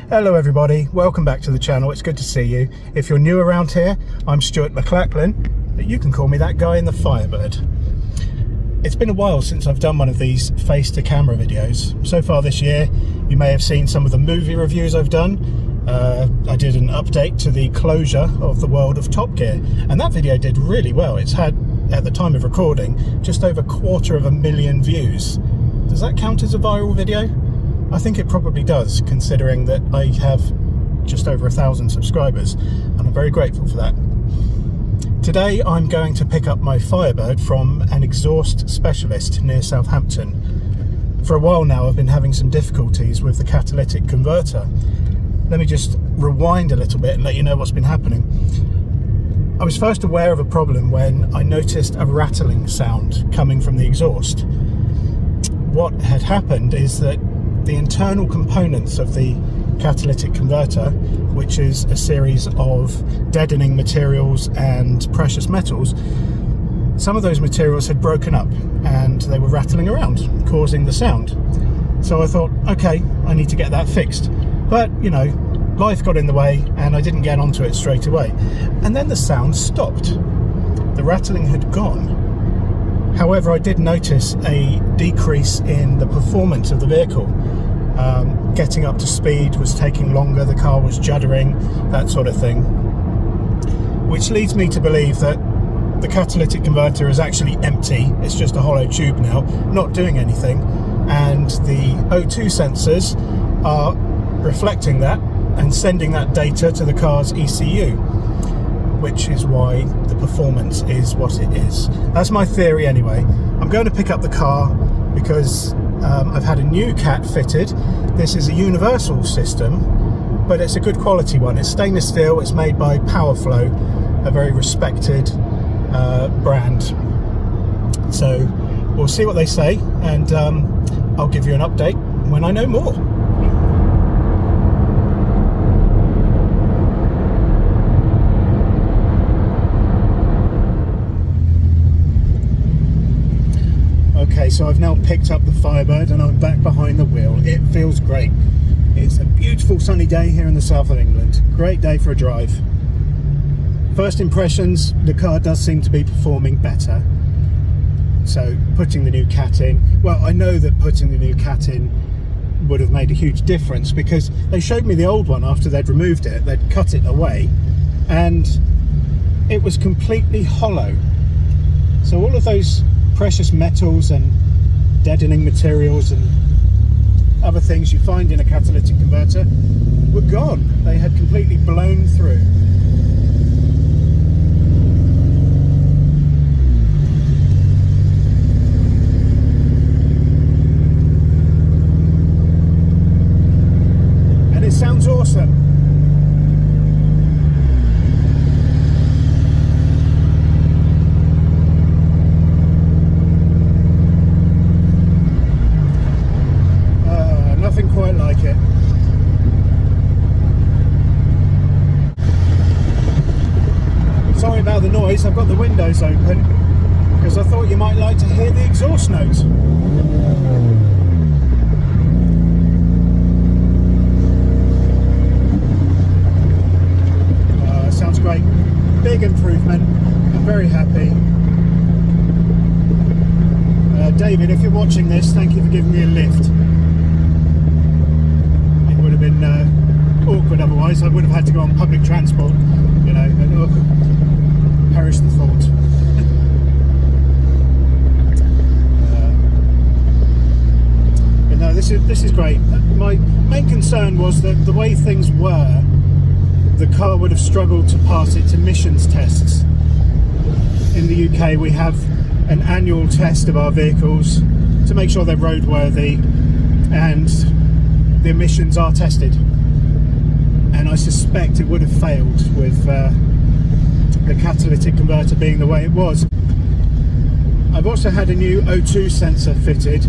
Hello everybody, welcome back to the channel. It's good to see you. If you're new around here, I'm Stuart McLachlan, but you can call me that guy in the Firebird. It's been a while since I've done one of these face-to-camera videos. So far this year, you may have seen some of the movie reviews I've done. I did an update to the closure of the world of Top Gear, and that video did really well. It's had, at the time of recording, just over 250,000 views. Does that count as a viral video? I think it probably does, considering that I have just over 1,000 subscribers, and I'm very grateful for that. Today I'm going to pick up my Firebird from an exhaust specialist near Southampton. For a while now I've been having some difficulties with the catalytic converter. Let me just rewind a little bit and let you know what's been happening. I was first aware of a problem when I noticed a rattling sound coming from the exhaust. What had happened is that the internal components of the catalytic converter, which is a series of deadening materials and precious metals, some of those materials had broken up and they were rattling around, causing the sound. So I thought, okay, I need to get that fixed. But, you know, life got in the way and I didn't get onto it straight away. And then the sound stopped. The rattling had gone. However, I did notice a decrease in the performance of the vehicle. Getting up to speed was taking longer, the car was juddering, that sort of thing. Which leads me to believe that the catalytic converter is actually empty. It's just a hollow tube now, not doing anything. And the O2 sensors are reflecting that and sending that data to the car's ECU, which is why the performance is what it is. That's my theory anyway. I'm going to pick up the car because I've had a new cat fitted. This is a universal system, but it's a good quality one. It's stainless steel, it's made by Powerflow, a very respected brand. So we'll see what they say, and I'll give you an update when I know more. Okay, so I've now picked up the Firebird and I'm back behind the wheel. It feels great. It's a beautiful sunny day here in the south of England. Great day for a drive. First impressions, the car does seem to be performing better. So putting the new cat in, well, I know that putting the new cat in would have made a huge difference because they showed me the old one after they'd removed it. They'd cut it away and it was completely hollow. So all of those precious metals and deadening materials and other things you find in a catalytic converter were gone. They had completely blown through. And it sounds awesome. Nothing quite like it. Sorry about the noise, I've got the windows open because I thought you might like to hear the exhaust notes. Sounds great. Big improvement. I'm very happy. David, if you're watching this, thank you for giving me a lift. Would have been awkward otherwise. I would have had to go on public transport, you know, and perish the thought. But no, this is great. My main concern was that the way things were, the car would have struggled to pass its emissions tests. In the UK we have an annual test of our vehicles to make sure they're roadworthy, and the emissions are tested, and I suspect it would have failed with the catalytic converter being the way it was. I've also had a new O2 sensor fitted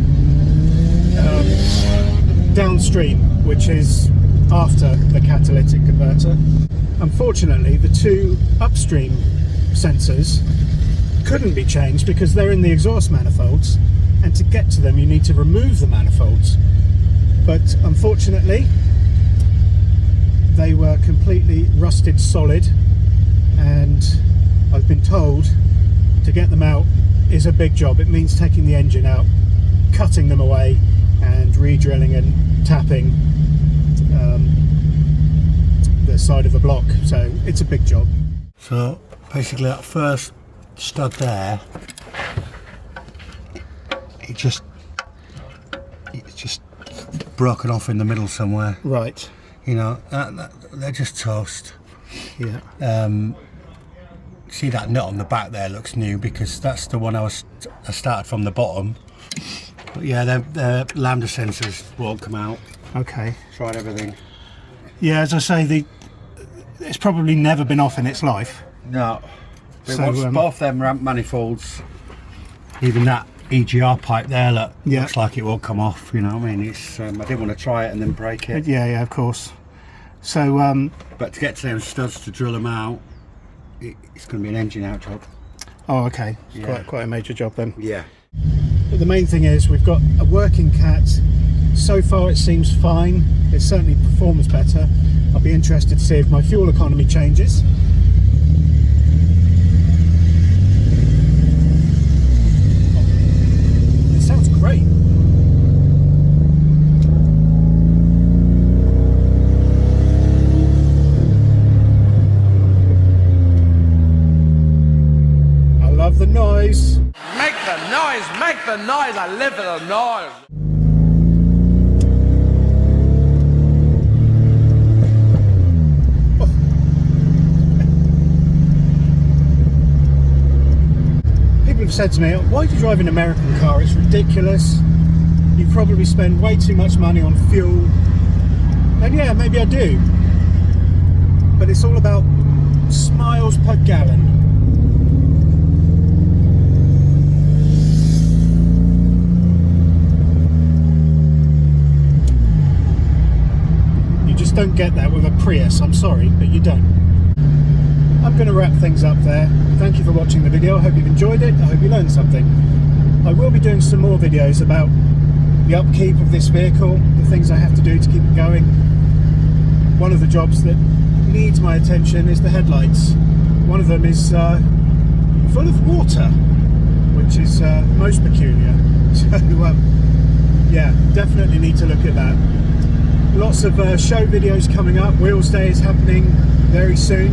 downstream, which is after the catalytic converter. Unfortunately, the two upstream sensors couldn't be changed because they're in the exhaust manifolds, and to get to them you need to remove the manifolds. But unfortunately, they were completely rusted solid, and I've been told to get them out is a big job. It means taking the engine out, cutting them away and re-drilling and tapping the side of the block, so it's a big job. So basically that first stud there, it's just broken off in the middle somewhere. Right. You know, they're just toast. Yeah. See that nut on the back there looks new, because that's the one I started from the bottom. But yeah, the lambda sensors won't come out. Okay. Tried everything. Yeah, as I say, it's probably never been off in its life. No. So, both them ramp manifolds, even that EGR pipe there, looks like it won't come off. You know what I mean? It's I didn't want to try it and then break it. Yeah, of course. So, but to get to them studs to drill them out, it's going to be an engine out job. Oh, okay. It's quite a major job then. Yeah. But the main thing is we've got a working Cat. So far it seems fine. It certainly performs better. I'll be interested to see if my fuel economy changes. It sounds great. I love the noise. Make the noise, make the noise, I live for the noise. People have said to me, why do you drive an American car? It's ridiculous. You probably spend way too much money on fuel. And yeah, maybe I do. But it's all about miles per gallon. You just don't get that with a Prius. I'm sorry, but you don't. I'm going to wrap things up there. Thank you for watching the video. I hope you've enjoyed it. I hope you learned something. I will be doing some more videos about the upkeep of this vehicle, the things I have to do to keep it going. One of the jobs that needs my attention is the headlights. One of them is full of water, which is most peculiar. So yeah, definitely need to look at that. Lots of show videos coming up. Wheels Day is happening very soon,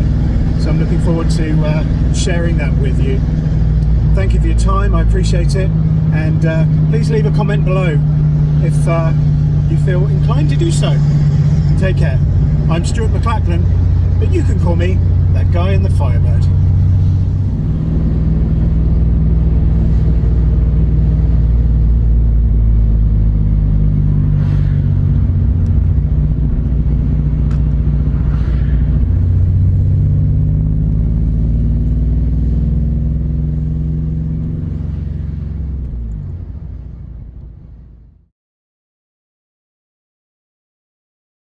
so I'm looking forward to sharing that with you. Thank you for your time, I appreciate it, and please leave a comment below if you feel inclined to do so. Take care. I'm Stuart McLachlan, but you can call me that guy in the Firebird.